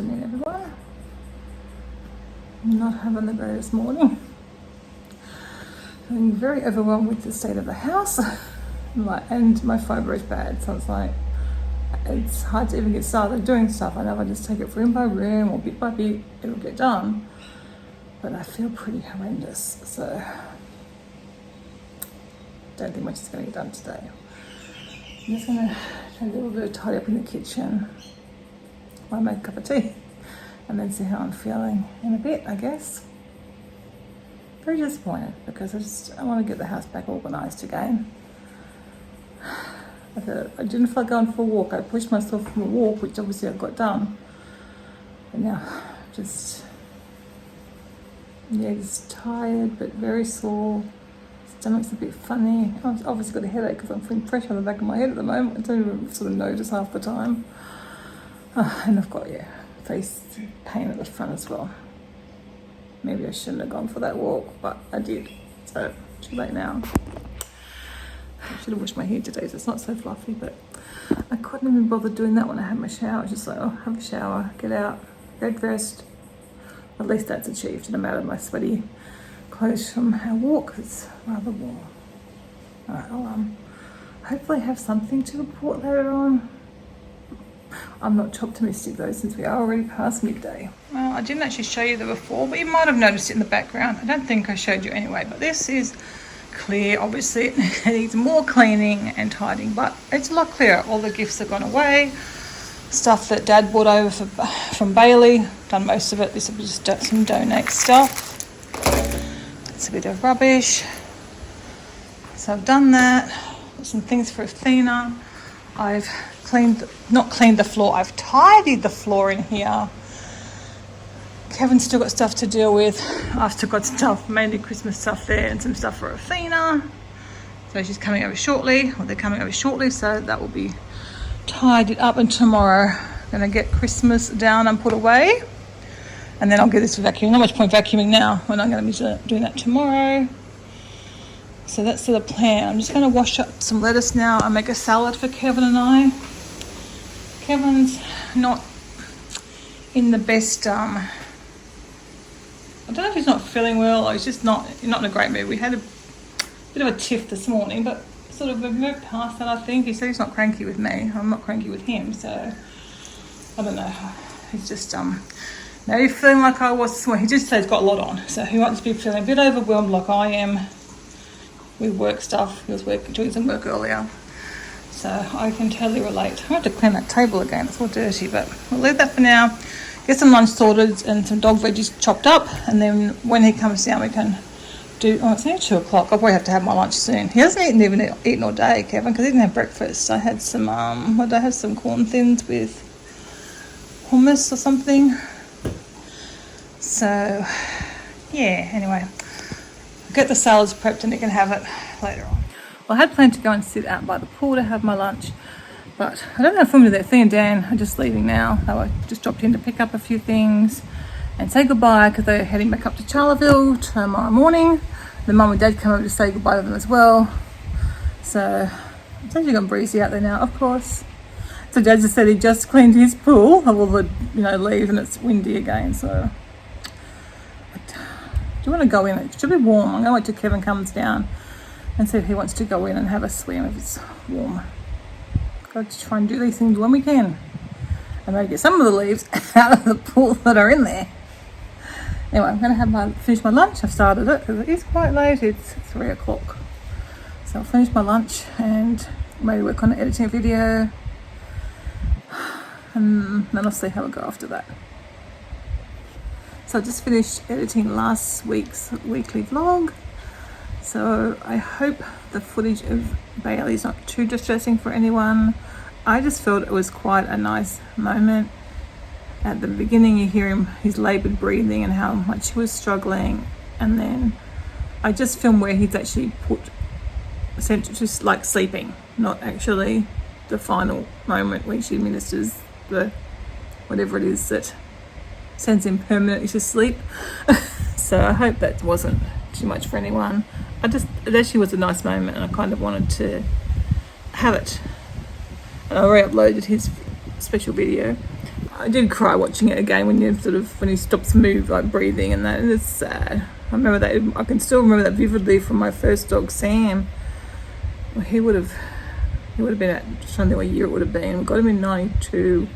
afternoon, everyone. I'm not having the greatest morning. I'm very overwhelmed with the state of the house. And my fibre is bad, so it's like, it's hard to even get started doing stuff. I know if I just take it room by room or bit by bit, it'll get done. But I feel pretty horrendous, so don't think much is going to get done today. I'm just going to try a little bit of tidy up in the kitchen while I make a cup of tea, and then see how I'm feeling in a bit, I guess. Very disappointed because I want to get the house back organised again. I didn't feel like going for a walk. I pushed myself from a walk, which obviously I got done. And now just tired but very sore. Stomach's a bit funny. I've obviously got a headache because I'm feeling pressure on the back of my head at the moment. I don't even sort of notice half the time. And I've got, face pain at the front as well. Maybe I shouldn't have gone for that walk, but I did. So, too late now. I should have washed my hair today, so it's not so fluffy, but I couldn't even bother doing that when I had my shower. I was just like, have a shower, get out, get dressed. At least that's achieved, and I'm out of my sweaty clothes from our walk. It's rather warm. Alright, I'll hopefully have something to report later on. I'm not too optimistic though, since we are already past midday. Well, I didn't actually show you the before, but you might have noticed it in the background. I don't think I showed you anyway, but this is clear. Obviously it needs more cleaning and tidying, but it's a lot clearer. All the gifts have gone away. Stuff that Dad brought over from Bailey, done most of it. This was just some donate stuff. It's a bit of rubbish. So I've done that. Got some things for Athena. I've not cleaned the floor, I've tidied the floor in here. Kevin's still got stuff to deal with. I've still got stuff, mainly Christmas stuff there, and some stuff for Athena. So she's coming over shortly, or they're coming over shortly, so that will be tidied up. And tomorrow I'm gonna get Christmas down and put away, and then I'll get this vacuuming. Not much point vacuuming now when I'm gonna be doing that tomorrow. So that's the plan. I'm just gonna wash up some lettuce now and make a salad for Kevin and I. Kevin's not in the best, I don't know if he's not feeling well or he's just not in a great mood. We had a bit of a tiff this morning, but sort of we've moved past that, I think. He said he's not cranky with me. I'm not cranky with him, so I don't know. He's just, maybe feeling like I was this morning. He just said he's got a lot on, so he might just be feeling a bit overwhelmed like I am with work stuff. He was doing some work earlier. So I can totally relate. I have to clean that table again. It's all dirty, but we'll leave that for now. Get some lunch sorted and some dog veggies chopped up, and then when he comes down we can do, it's only 2 o'clock. I'll probably have to have my lunch soon. He hasn't even eaten all day, Kevin, because he didn't have breakfast. I had some, some corn thins with hummus or something. So, yeah, anyway. Get the salads prepped and you can have it later on. Well, I had planned to go and sit out by the pool to have my lunch, but I don't know if I'm going to do that. Thea and Dan are just leaving now. They were just dropped in to pick up a few things and say goodbye because they're heading back up to Charleville tomorrow morning. The mum and dad come over to say goodbye to them as well. So it's actually gone breezy out there now, of course. So Dad just said he just cleaned his pool of all the leaves, and it's windy again. So do you want to go in? It should be warm. I'm going to wait till Kevin comes down and see if he wants to go in and have a swim if it's warm. Got to try and do these things when we can. And maybe get some of the leaves out of the pool that are in there. Anyway, I'm going to finish my lunch. I've started it because it is quite late. It's 3 o'clock. So I'll finish my lunch and maybe work on editing a video. And then I'll see how it goes after that. So I just finished editing last week's weekly vlog. So I hope the footage of Bailey is not too distressing for anyone. I just felt it was quite a nice moment. At the beginning you hear his laboured breathing and how much he was struggling, and then I just filmed where he's actually just like sleeping, not actually the final moment when she administers the whatever it is that sends him permanently to sleep. So I hope that wasn't too much for anyone. It actually was a nice moment and I kind of wanted to have it. And I already uploaded his special video. I did cry watching it again when he stops breathing and that, and it's sad. I remember that. I can still remember that vividly from my first dog, Sam. Well, he would have been at, I'm trying to think what year it would have been. We got him in 92,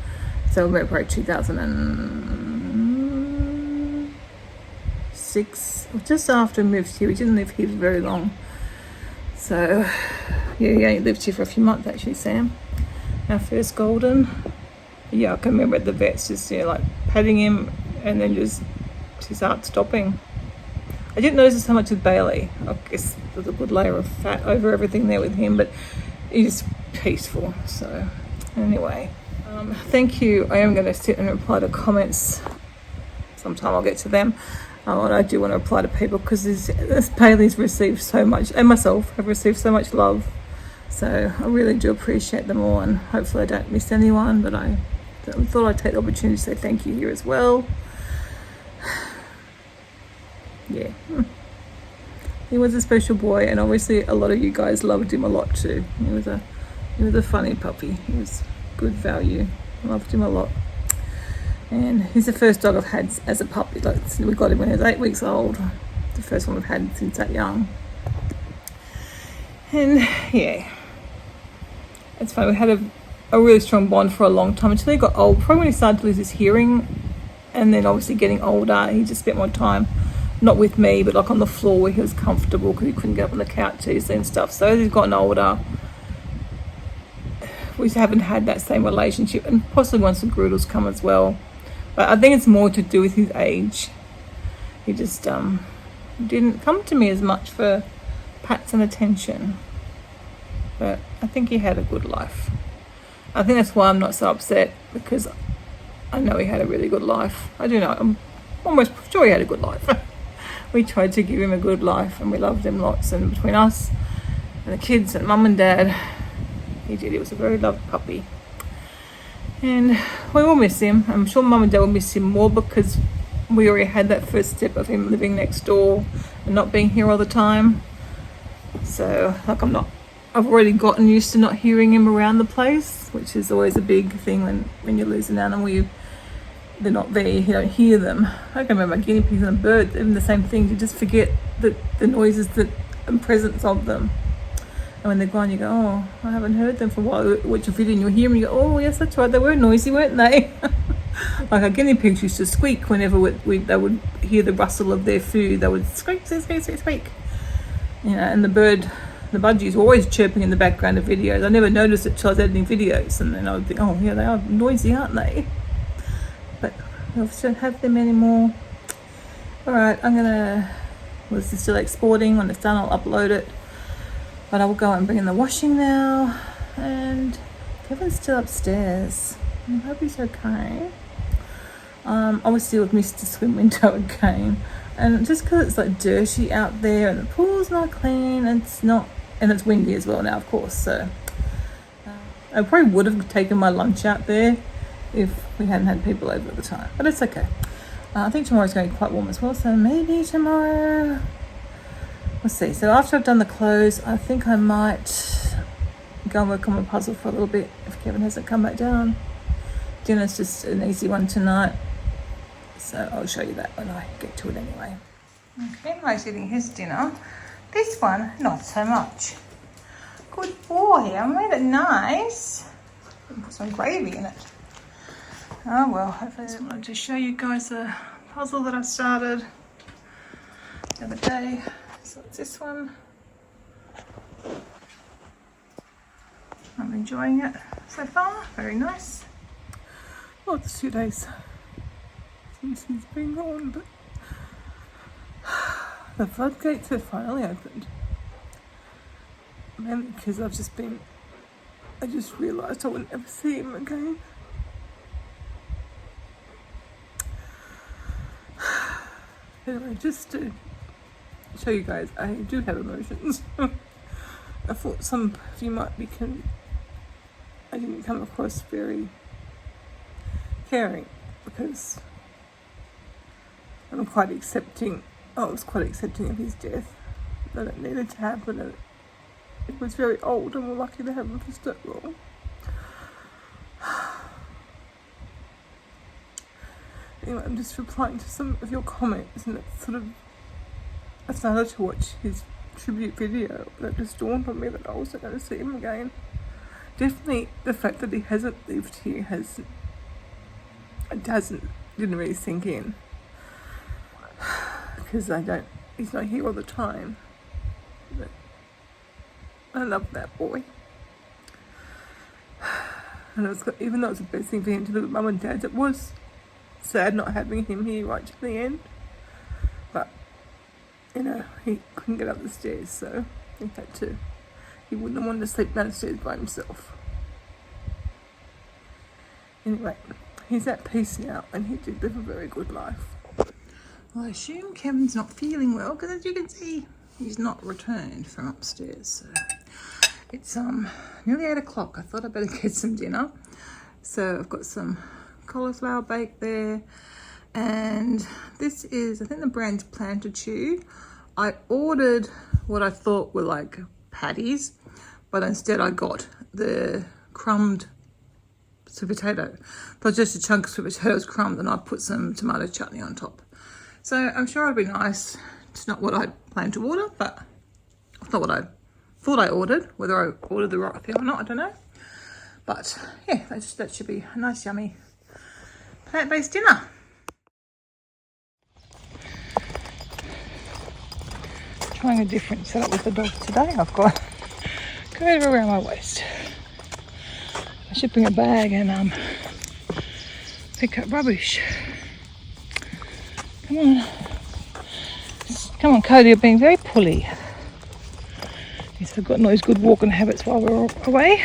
so we probably 2006, just after we moved here. We didn't live here for very long, so yeah, he only lived here for a few months actually, Sam, our first golden. Yeah, I can remember at the vets just patting him and then just his heart stopping. I didn't notice so much with Bailey. I guess there's a good layer of fat over everything there with him, but he's peaceful. So anyway, thank you. I am going to sit and reply to comments. Sometime I'll get to them. And I do want to reply to people because this Bailey's received so much, and myself have received so much love. So I really do appreciate them all, and hopefully I don't miss anyone, but I thought I'd take the opportunity to say thank you here as well. Yeah, he was a special boy, and obviously a lot of you guys loved him a lot too. He was a funny puppy. He was good value. I loved him a lot, and he's the first dog I've had as a puppy. We got him when he was 8 weeks old. The first one we've had since that young. And yeah, it's funny. We had a really strong bond for a long time until he got old. Probably when he started to lose his hearing, and then obviously getting older, he just spent more time. Not with me, but on the floor where he was comfortable because he couldn't get up on the couch easily and stuff. So as he's gotten older, we haven't had that same relationship, and possibly once the Groodles come as well. But I think it's more to do with his age. He just didn't come to me as much for pats and attention. But I think he had a good life. I think that's why I'm not so upset, because I know he had a really good life. I do know. I'm almost sure he had a good life. We tried to give him a good life, and we loved him lots, and between us and the kids and mum and dad, he did. He was a very loved puppy, and we will miss him. I'm sure mum and dad will miss him more because we already had that first step of him living next door and not being here all the time. So I've already gotten used to not hearing him around the place, which is always a big thing when you lose an animal. They're not there, you don't hear them. I can remember guinea pigs and birds, even the same thing. You just forget the noises and presence of them. And when they're gone, you go, oh, I haven't heard them for a while. You watch a video and you hear them and you go, oh, yes, that's right, they were noisy, weren't they? Our guinea pigs used to squeak whenever they would hear the rustle of their food. They would squeak, squeak, squeak, squeak. And the budgies were always chirping in the background of videos. I never noticed it till I was editing videos, and then I would think, oh, yeah, they are noisy, aren't they? But we obviously don't have them anymore. Alright, this is still exporting. When it's done, I'll upload it. But I will go and bring in the washing now. And Kevin's still upstairs. I hope he's okay. Obviously we've missed the swim window again. And just because it's dirty out there and the pool's not clean, and it's windy as well now, of course. So I probably would have taken my lunch out there if we hadn't had people over at the time, but it's okay. I think tomorrow's going to be quite warm as well, so maybe tomorrow, we'll see. So after I've done the clothes, I think I might go and work on my puzzle for a little bit if Kevin hasn't come back down. Dinner's just an easy one tonight, so I'll show you that when I get to it anyway. Okay, Mike's eating his dinner. This one, not so much. Good boy, I made it nice. Put some gravy in it. Oh well, hopefully I just wanted to show you guys a puzzle that I started the other day. So it's this one. I'm enjoying it so far, very nice. Well, it's 2 days since he's been gone, but the floodgates have finally opened. Mainly because I just realised I wouldn't ever see him again. Anyway, just to show you guys, I do have emotions. I thought some of you might be I didn't come across very caring, because I was quite accepting of his death. That it needed to happen. It was very old, and we're lucky to have him for so long. anyway, I'm just replying to some of your comments, and it's sort of, I started to watch his tribute video. That just dawned on me that I wasn't going to see him again. Definitely the fact that he hasn't lived here didn't really sink in, because he's not here all the time. But I love that boy. And even though it was the best thing for him to live with mum and dad, it was sad not having him here right to the end. But, you know, he couldn't get up the stairs, so he wouldn't have wanted to sleep downstairs by himself. Anyway, he's at peace now, and he did live a very good life. Well, I assume Kevin's not feeling well, because as you can see, he's not returned from upstairs. So it's nearly 8 o'clock. I thought I'd better get some dinner. So I've got some cauliflower baked there, and this is, I think the brand's Plantitude. I ordered what I thought were like patties, but instead I got the crumbed sweet potato. So just a chunk of sweet potatoes crumbed, and I put some tomato chutney on top. So I'm sure it'd be nice. It's not what I planned to order, but it's not what I thought I ordered. Whether I ordered the right thing or not, I don't know. But yeah, that should be a nice, yummy plant-based dinner. Trying a different setup with the dog today. I've got girdle around my waist. I should bring a bag and pick up rubbish. Come on, Cody, you're being very pulley. He's forgotten all his good walking habits while we're away.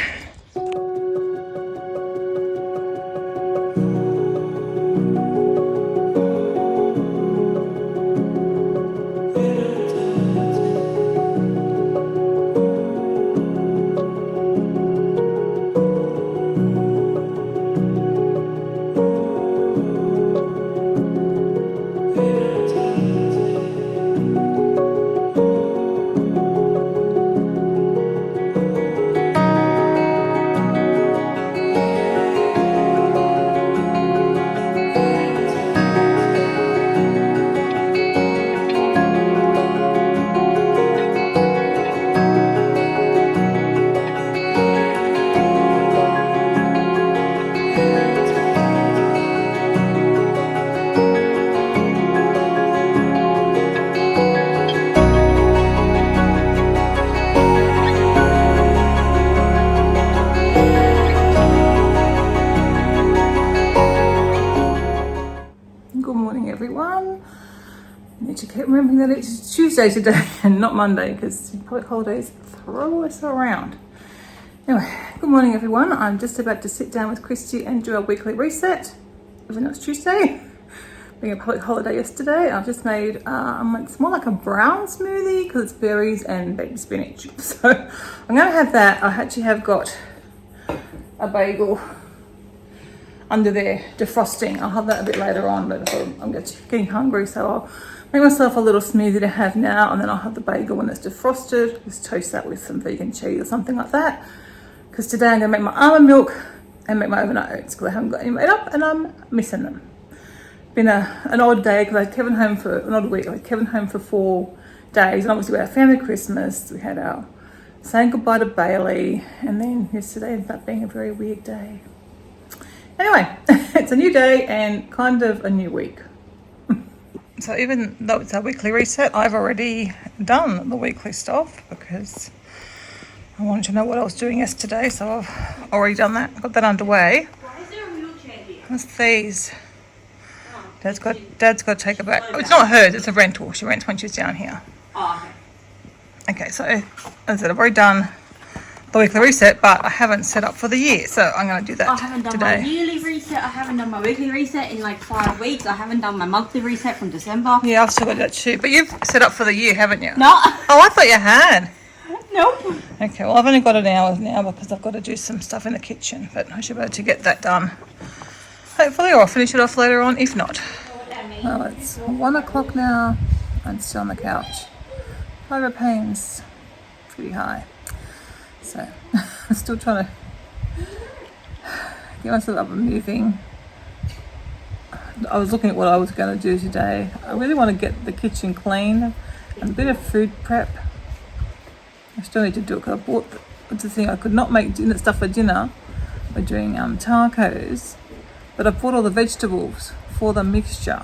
Remembering that it's Tuesday today and not Monday, because public holidays throw us around. Anyway, good morning everyone. I'm just about to sit down with Christy and do a weekly reset, even though it's Tuesday. Being a public holiday yesterday, I've just made, it's more like a brown smoothie because it's berries and baby spinach. So I'm going to have that. I actually have got a bagel under there defrosting. I'll have that a bit later on, but I'm getting hungry, so I'll make myself a little smoothie to have now, and then I'll have the bagel when it's defrosted. Just toast that with some vegan cheese or something like that. Because today I'm going to make my almond milk and make my overnight oats because I haven't got any made up and I'm missing them. Been an odd day because I had Kevin home for an odd week. I had Kevin home for 4 days, and obviously we had our family Christmas. We had our saying goodbye to Bailey, and then yesterday ended up being a very weird day. Anyway, it's a new day and kind of a new week. So even though it's our weekly reset, I've already done the weekly stuff because I wanted to know what I was doing yesterday, so I've already done that. Got that underway. Why is there a wheelchair here? What's these? Dad's got to take her back. Oh, it's not hers, it's a rental. She rents when she's down here. Oh, okay. Okay, so as I said, I've already done the weekly reset, but I haven't set up for the year, so I'm going to do that today. I haven't done my yearly reset. I haven't done my weekly reset in like 5 weeks. I haven't done my monthly reset from December. Yeah, I've still got that too. But you've set up for the year, haven't you? No. Oh, I thought you had. Nope. Okay, well, I've only got an hour now because I've got to do some stuff in the kitchen, but I should be able to get that done. Hopefully, or I'll finish it off later on, if not. Well, it's 1 o'clock now. I'm still on the couch. Fibre pain's pretty high. So, I'm still trying to get myself up and moving. I was looking at what I was going to do today. I really want to get the kitchen clean and a bit of food prep. I still need to do it because I bought the thing. I could not make dinner stuff for dinner. We're doing tacos, but I bought all the vegetables for the mixture.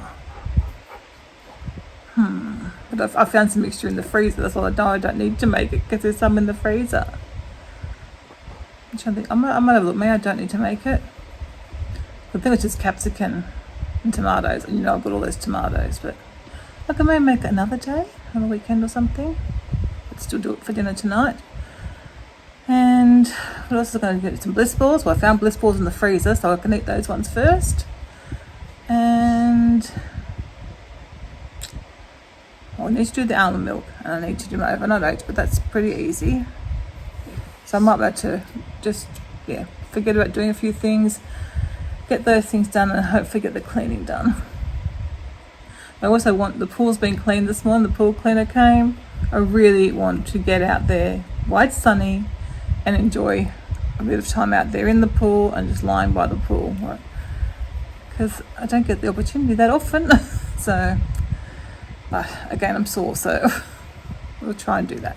But I found some mixture in the freezer. That's all I know. I don't need to make it because there's some in the freezer. I'm trying to think. I might have a look. Maybe I don't need to make it. I think it's just capsicum and tomatoes. And I've got all those tomatoes. But I can maybe make it another day on the weekend or something. But still do it for dinner tonight. And what else is I going to get? Some bliss balls. Well, I found bliss balls in the freezer, so I can eat those ones first. And I need to do the almond milk, and I need to do my overnight oats, but that's pretty easy. So I might be able to just, forget about doing a few things, get those things done, and hopefully get the cleaning done. I also want, the pool's been cleaned this morning, the pool cleaner came. I really want to get out there while it's sunny and enjoy a bit of time out there in the pool and just lying by the pool, right? Because I don't get the opportunity that often. So, but again, I'm sore, so we'll try and do that.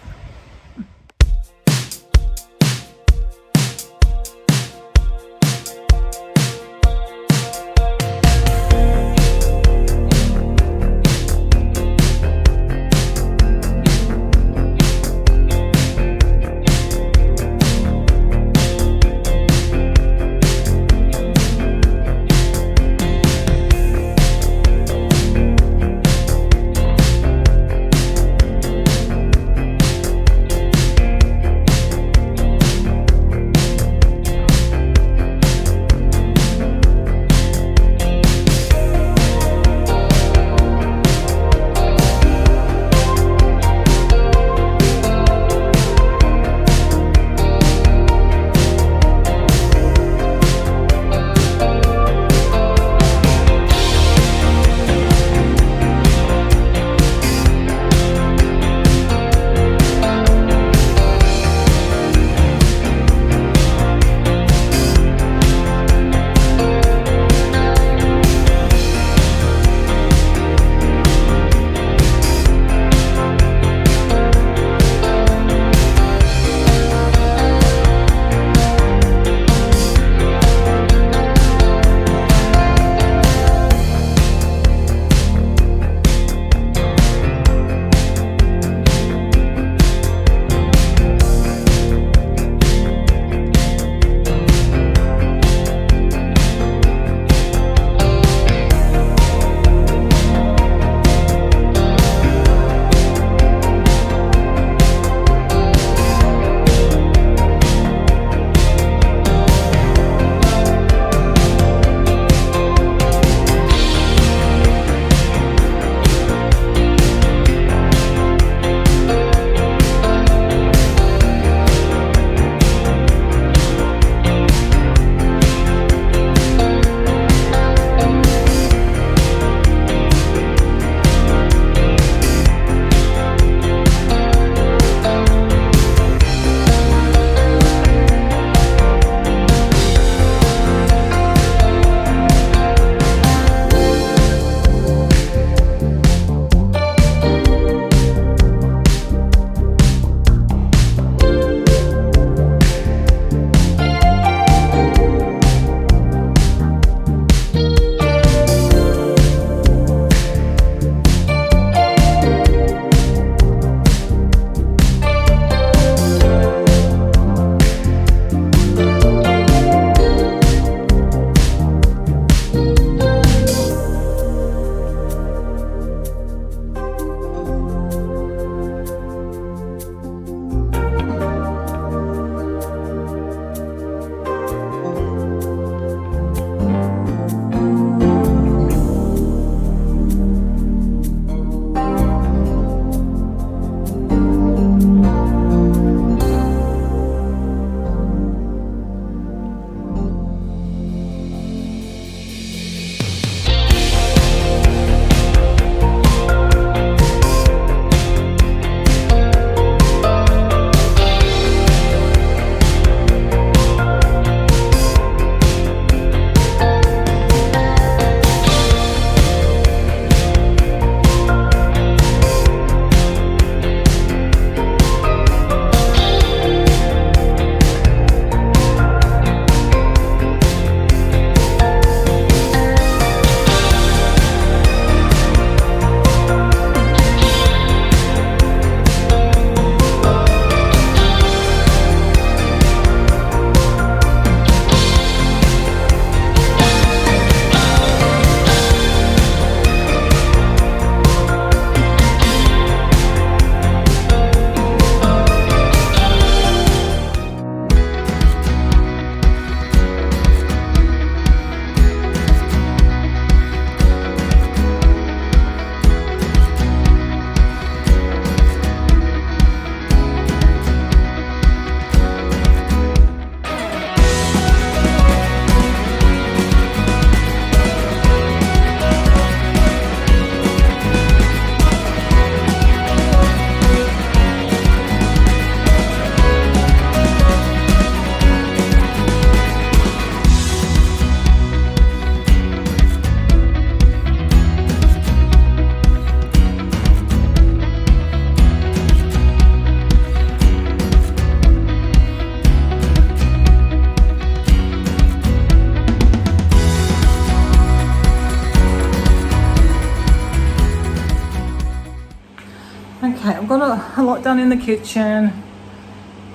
Okay, I've got a lot done in the kitchen.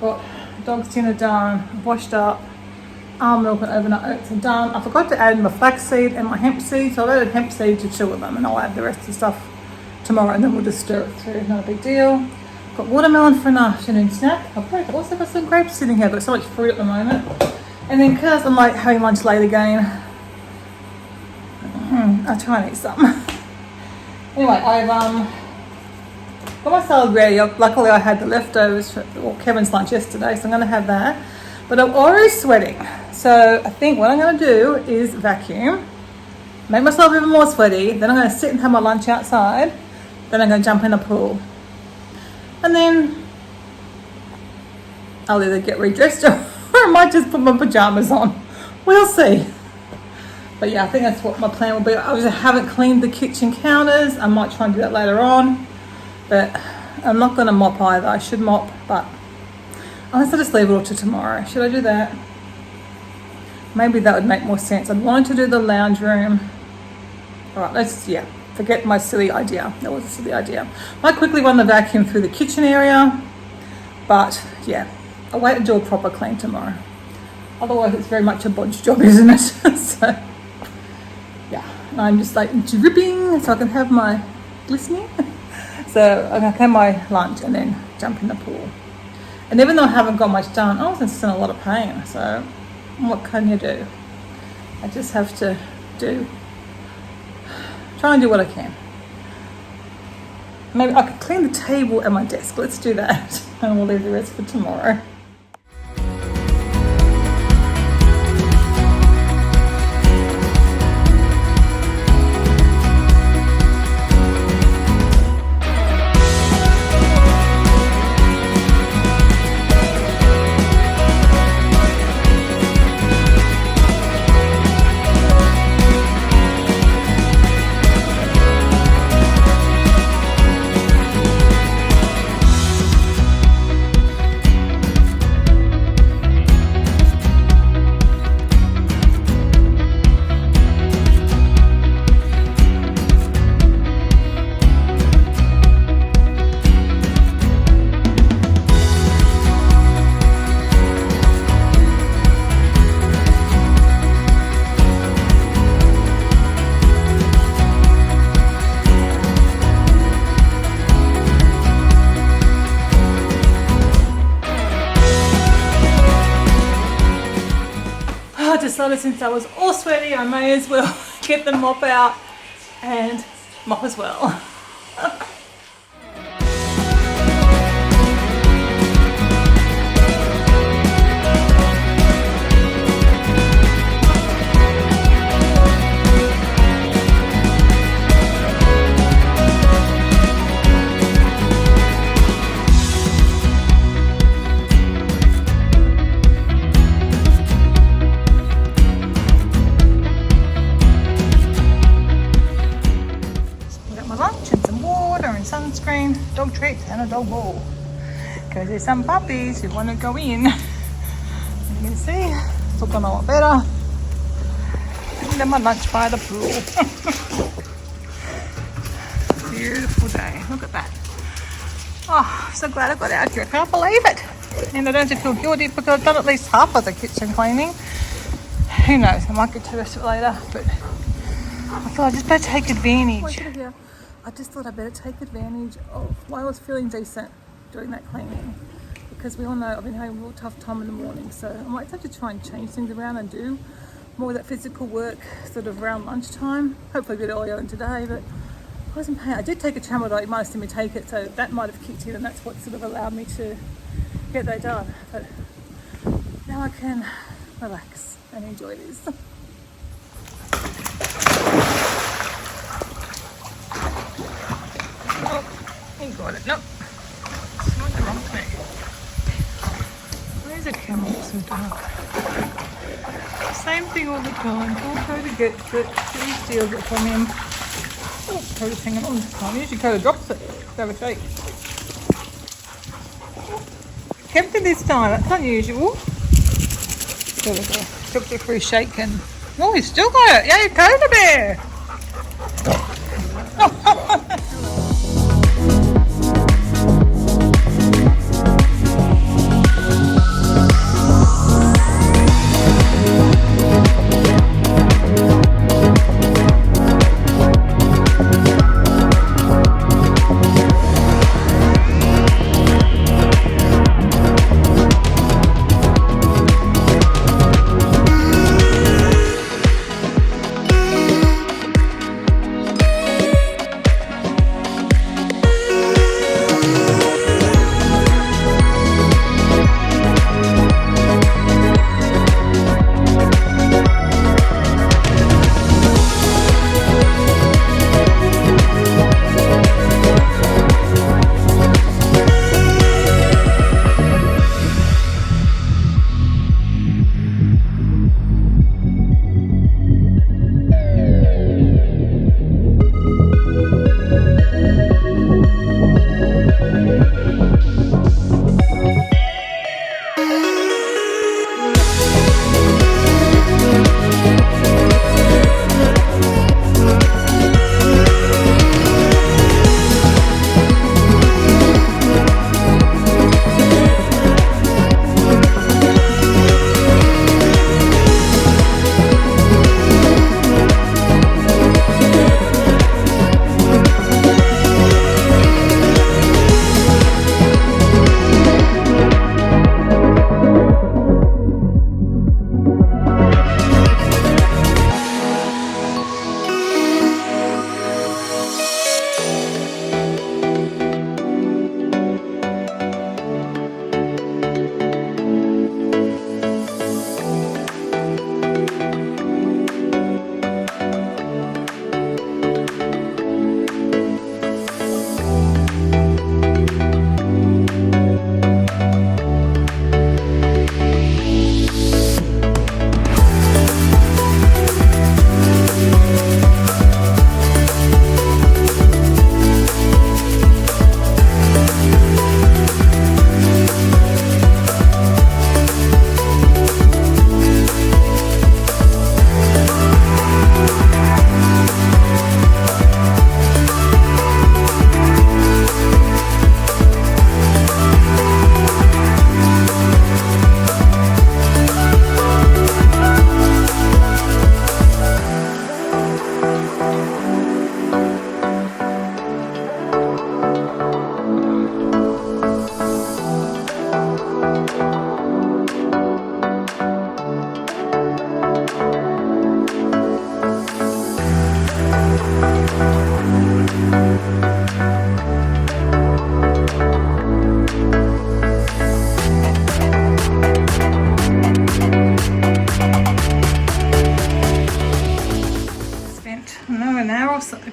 Got dog's dinner done, I've washed up, almond milk and overnight oats are done. I forgot to add my flaxseed and my hemp seed, so I've added hemp seed to 2 of them, and I'll add the rest of the stuff tomorrow, and then we'll just stir it through, not a big deal. Got watermelon for an afternoon snack. I've also got some grapes sitting here. I've got so much fruit at the moment. And then because I'm like having lunch late again, I'll try and eat some. Anyway, I've got my salad ready. Luckily I had the leftovers for Kevin's lunch yesterday, so I'm going to have that. But I'm already sweating. So I think what I'm going to do is vacuum, make myself even more sweaty, then I'm going to sit and have my lunch outside, then I'm going to jump in a pool. And then I'll either get redressed or I might just put my pajamas on. We'll see. But yeah, I think that's what my plan will be. I obviously haven't cleaned the kitchen counters. I might try and do that later on. But I'm not going to mop either. I should mop, but unless I just leave it all to tomorrow. Should I do that? Maybe that would make more sense. I'd wanted to do the lounge room. All right, forget my silly idea. That was a silly idea. I might quickly run the vacuum through the kitchen area. But yeah, I'll wait and do a proper clean tomorrow. Otherwise, it's very much a bodge job, isn't it? So yeah, I'm just like dripping so I can have my glistening. So I'm going to have my lunch and then jump in the pool. And even though I haven't got much done, I was in a lot of pain. So what can you do? I just have to try and do what I can. Maybe I could clean the table at my desk. Let's do that. And we'll leave the rest for tomorrow. I decided since I was all sweaty, I may as well get the mop out and mop as well. Sunscreen, dog treats and a dog bowl because there's some puppies who want to go in. You can see it's looking a lot better. And then my lunch by the pool. Beautiful day, look at that. Oh, I'm so glad I got out here. I can't believe it. And I don't have to feel guilty because I've done at least half of the kitchen cleaning. Who knows, I might get to the rest of it later, but I thought I'd just better take advantage. I just thought I'd better take advantage of while I was feeling decent doing that cleaning, because we all know I've been having a real tough time in the morning, so I might have to try and change things around and do more of that physical work sort of around lunchtime, hopefully a bit earlier than today. But I wasn't paying. I did take a tramadol, you might have seen me take it, so that might have kicked in, and that's what sort of allowed me to get that done. But now I can relax and enjoy this. Ain't got it. Nope. It's not the wrong thing. Where's the camera so dark? Same thing all the time. Coda gets it. She steals it from him. Oh, Coda's hanging on this time. Usually Coda drops it. Have a shake. Kept it this time. That's unusual. There we go. Took it for a shake and... Oh, he's still got it. Yay, Coda Bear!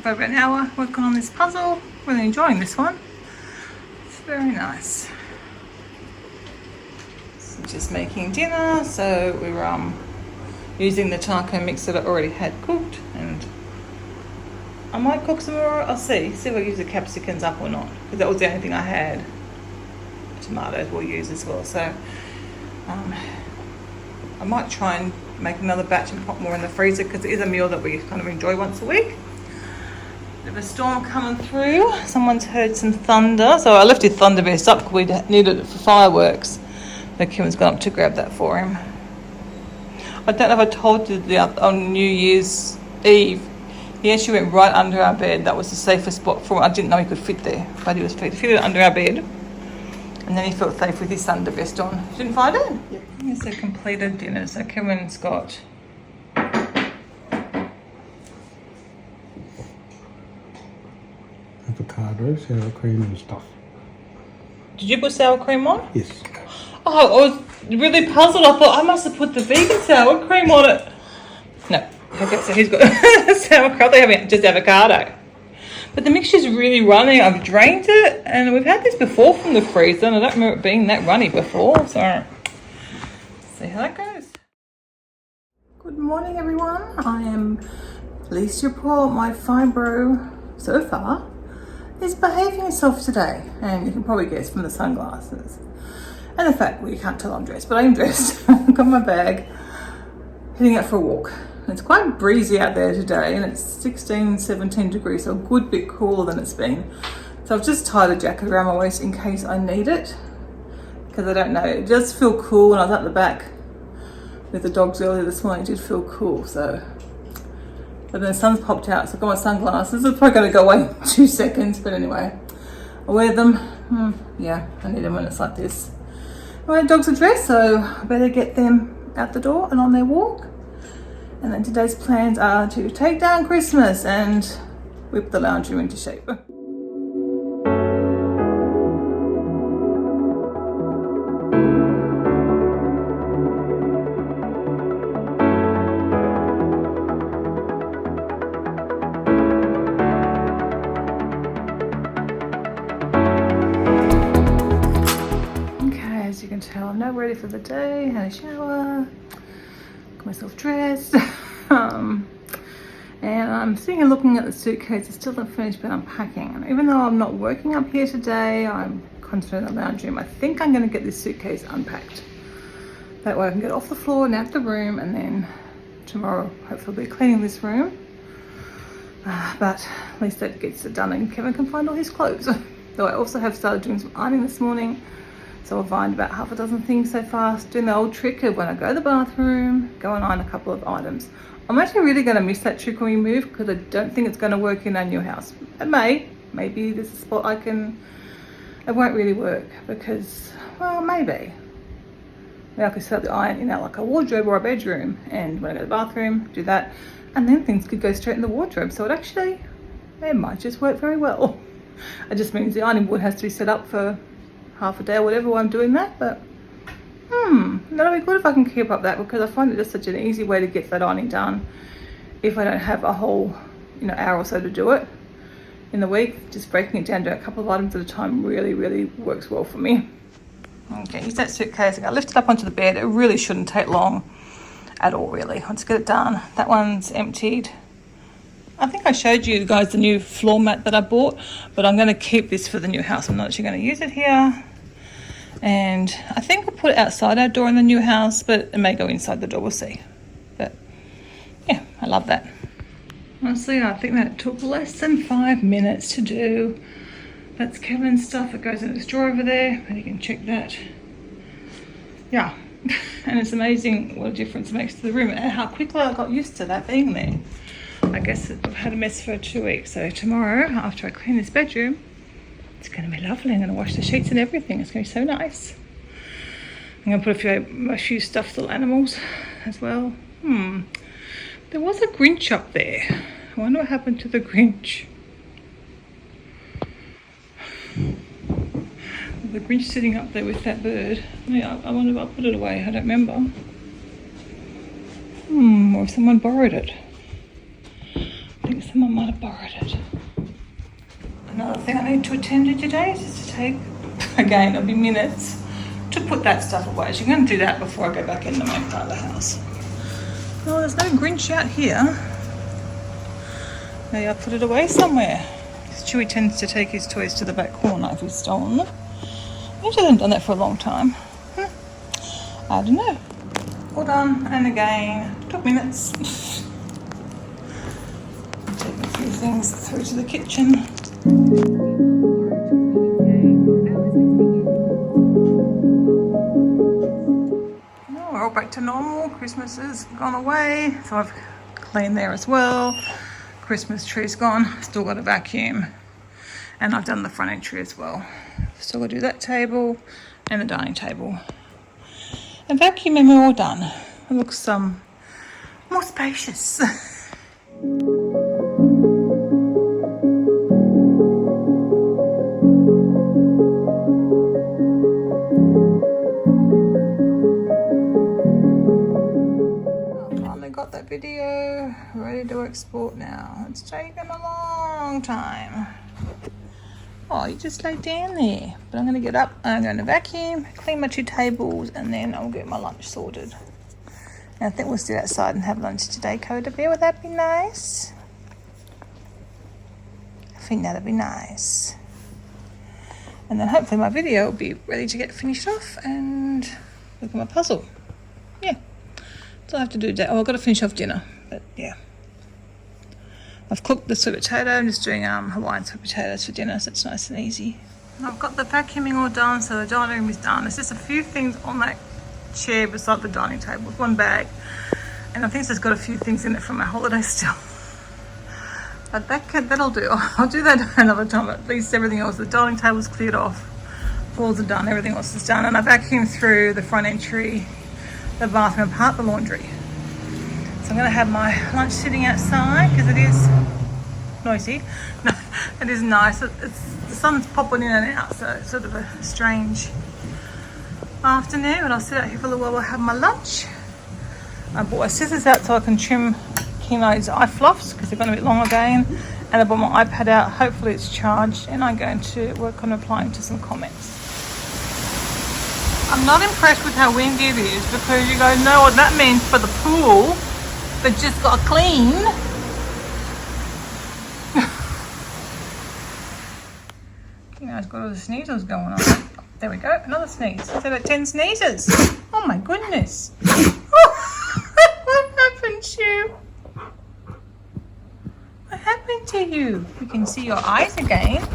for about an hour working on this puzzle. Really enjoying this one. It's very nice. So just making dinner. So we were using the taco mix that I already had cooked, and I might cook some more. I'll see if I use the capsicums up or not, because that was the only thing I had. Tomatoes we'll use as well. So I might try and make another batch and pop more in the freezer, because it is a meal that we kind of enjoy once a week. Bit of a storm coming through. Someone's heard some thunder, so I left his thunder vest up because we needed it for fireworks. So Kevin's gone up to grab that for him. I don't know if I told you on New Year's Eve, he actually went right under our bed. That was the safest spot for him. I didn't know he could fit there, but he was fitted under our bed. And then he felt safe with his thunder vest on. Didn't find it? Yep. It's a completed dinner. So Kevin's got avocado, sour cream and stuff. Did you put sour cream on? Yes. Oh, I was really puzzled. I thought I must have put the vegan sour cream on it. No. Okay, so he's got sour cream. They have just avocado. But the mixture's really runny. I've drained it, and we've had this before from the freezer, and I don't remember it being that runny before. So, see how that goes. Good morning, everyone. I am pleased to report my fibro so far is behaving itself today, and you can probably guess from the sunglasses and the fact you can't tell I'm dressed, but I am dressed. I've got my bag, heading out for a walk. It's quite breezy out there today, and it's 16, 17 degrees, so a good bit cooler than it's been. So I've just tied a jacket around my waist in case I need it, because I don't know, it does feel cool. When I was at the back with the dogs earlier this morning, it did feel cool. So, but then the sun's popped out, so I've got my sunglasses. It's probably going to go away in 2 seconds, but anyway, I wear them. Yeah, I need them when it's like this. My dogs are dressed, so I better get them out the door and on their walk. And then today's plans are to take down Christmas and whip the lounge room into shape. Okay, as you can tell, I'm now ready for the day. Had a shower, got myself dressed. And I'm sitting here looking at the suitcase. It's still not finished, but unpacking. And even though I'm not working up here today, I'm concentrating on the lounge room. I think I'm going to get this suitcase unpacked. That way I can get off the floor and out the room, and then tomorrow hopefully I'll be cleaning this room. But at least that gets it done, and Kevin can find all his clothes. Though I also have started doing some ironing this morning. So I've ironed about half a dozen things so far. Doing the old trick of when I go to the bathroom, go and iron a couple of items. I'm actually really going to miss that trick when we move, because I don't think it's going to work in our new house. It may. Maybe there's a spot I can... It won't really work because, well, maybe. Maybe I could set up the iron in like a wardrobe or a bedroom, and when I go to the bathroom, do that, and then things could go straight in the wardrobe. So it might just work very well. It just means the ironing board has to be set up for half a day or whatever while I'm doing that, but that'll be good if I can keep up that, because I find it just such an easy way to get that ironing done if I don't have a whole hour or so to do it in the week. Just breaking it down to a couple of items at a time really works well for me. Okay, here's that suitcase. I lift it up onto the bed. It really shouldn't take long at all, really. I'll just get it done. That one's emptied. I think I showed you guys the new floor mat that I bought, but I'm going to keep this for the new house. I'm not actually going to use it here. And I think I'll put it outside our door in the new house, but it may go inside the door. We'll see. But yeah, I love that. Honestly, I think that took less than 5 minutes to do. That's Kevin's stuff. It goes in this drawer over there, and you can check that. Yeah, and it's amazing what a difference it makes to the room and how quickly I got used to that being there. I guess I've had a mess for 2 weeks, so tomorrow, after I clean this bedroom, it's going to be lovely. I'm going to wash the sheets and everything. It's going to be so nice. I'm going to put a few stuffed little animals as well. There was a Grinch up there. I wonder what happened to the Grinch. The Grinch sitting up there with that bird. Yeah, I wonder if I put it away. I don't remember. Or if someone borrowed it. I think someone might have borrowed it. Another thing I need to attend to today is just to take, again, it'll be minutes, to put that stuff away. So you're going to do that before I go back in the main part of the house. Oh, there's no Grinch out here. Maybe I'll put it away somewhere. Chewy tends to take his toys to the back corner if he's stolen them. Maybe I haven't done that for a long time. I don't know. All done, and again, took minutes. Taking a few things through to the kitchen. Oh, we're all back to normal. Christmas has gone away, so I've cleaned there as well. Christmas tree's gone. Still got a vacuum, and I've done the front entry as well. Still got to do that table and the dining table. And vacuum, and we're all done. It looks more spacious. Finally got that video ready to export now. It's taken a long time. Oh, you just lay down there. But I'm going to get up and I'm going to vacuum, clean my 2 tables, and then I'll get my lunch sorted. And I think we'll sit outside and have lunch today, Coda Bear. Would that be nice? I think that'd be nice. And then hopefully my video will be ready to get finished off and look at my puzzle. Yeah. So I have to do that. Oh, I've got to finish off dinner. But yeah. I've cooked the sweet potato. I'm just doing Hawaiian sweet potatoes for dinner, so it's nice and easy. And I've got the vacuuming all done, so the dining room is done. There's just a few things on that chair beside the dining table. It's one bag, and I think it's got a few things in it from my holiday still. But that'll do. I'll do that another time. At least everything else, the dining table's cleared off, floors are done, everything else is done, and I vacuumed through the front entry, the bathroom part, the laundry. So I'm going to have my lunch sitting outside because it is noisy. No, it is nice. The sun's popping in and out, so it's sort of a strange afternoon. But I'll sit out here for a little while. I'll have my lunch. I bought my scissors out so I can trim Kino's eye fluffs because they've gone a bit long again. And I brought my iPad out. Hopefully it's charged, and I'm going to work on replying to some comments. I'm not impressed with how windy it is because you guys know what that means for the pool. But just got clean. Kino's got all the sneezes going on. There we go, another sneeze. That's about 10 sneezes. Oh my goodness. Oh, what happened to you? What happened to you? You can see your eyes again.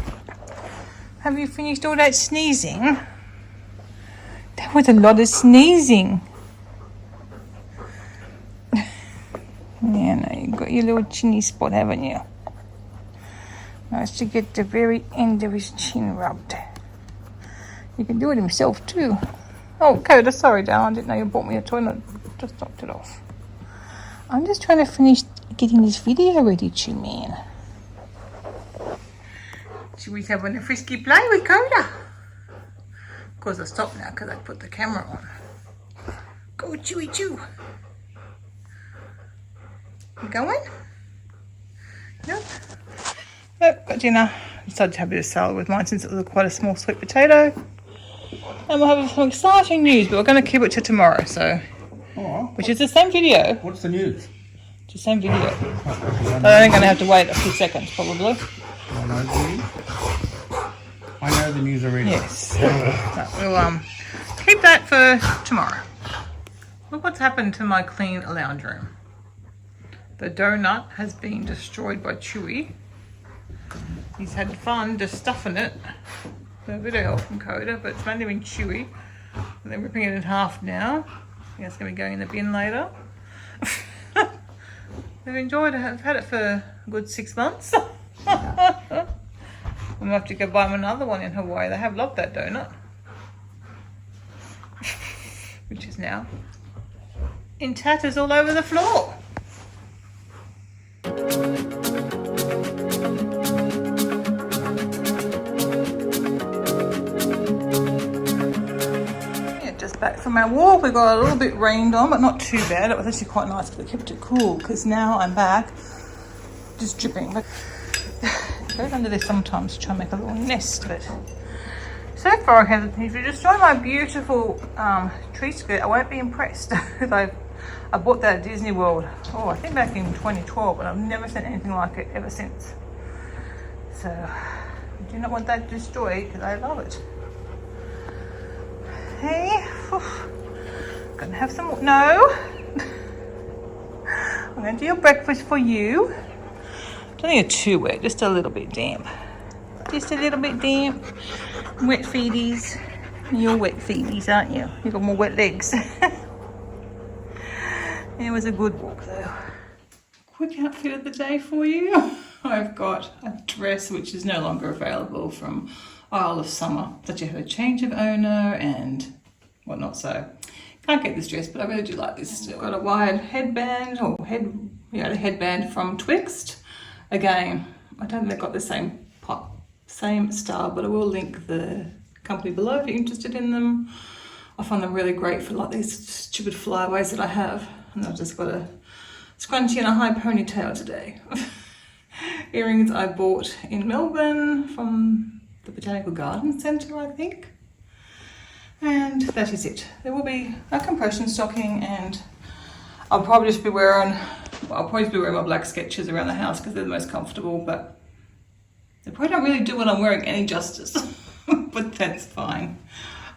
Have you finished all that sneezing? That was a lot of sneezing. Yeah, no, you've got your little chinny spot, haven't you? Nice to get the very end of his chin rubbed. You can do it himself too. Oh, Coda, sorry, darling. I didn't know you bought me a toy. Just knocked it off. I'm just trying to finish getting this video ready, Chew Man. Chewy's having a frisky play with Coda. Of course, I stopped now because I put the camera on. Go, Chewy, chew. You going? Yep. Yep, got dinner. Decided to have a bit of salad with mine since it was quite a small sweet potato. And we'll have some exciting news, but we're going to keep it to tomorrow, so. Oh, which is the same video. what's the news? It's the same video. So I'm only going to have to wait a few seconds, probably. I know the news. I know the news already. Yes. So we'll keep that for tomorrow. Look what's happened to my clean lounge room. The donut has been destroyed by Chewy. He's had fun just stuffing it. So a bit of help from Coda, but it's mainly been Chewy. And they're ripping it in half now. I think it's going to be going in the bin later. They've enjoyed it. I've had it for a good 6 months. I'm going to have to go buy them another one in Hawaii. They have loved that donut. Which is now in tatters all over the floor. Yeah, just back from our walk. We got a little bit rained on, but not too bad. It was actually quite nice because it kept it cool, because now I'm back just dripping. But it goes under there sometimes to try and make a little nest, but so far if you just join my beautiful tree skirt, I won't be impressed. I bought that at Disney World, I think back in 2012, and I've never seen anything like it ever since. So I do not want that destroyed because I love it. Hey, gonna have some, no. I'm gonna do your breakfast for you. Don't think it's too wet, just a little bit damp. Just a little bit damp. Wet feeties. You're wet feeties, aren't you? You've got more wet legs. It was a good walk though. Quick outfit of the day for you. I've got a dress which is no longer available from Isle of Summer. That you have a change of owner and whatnot, so can't get this dress, but I really do like this still. Got a wired headband or headband from Twixt. Again, I don't think they've got the same style, but I will link the company below if you're interested in them. I find them really great for like these stupid flyaways that I have. And I've just got a scrunchie and a high ponytail today. Earrings I bought in Melbourne from the Botanical Garden Centre, I think. And that is it. There will be a compression stocking, and I'll probably just be wearing my black Skechers around the house because they're the most comfortable, but they probably don't really do what I'm wearing any justice. But that's fine.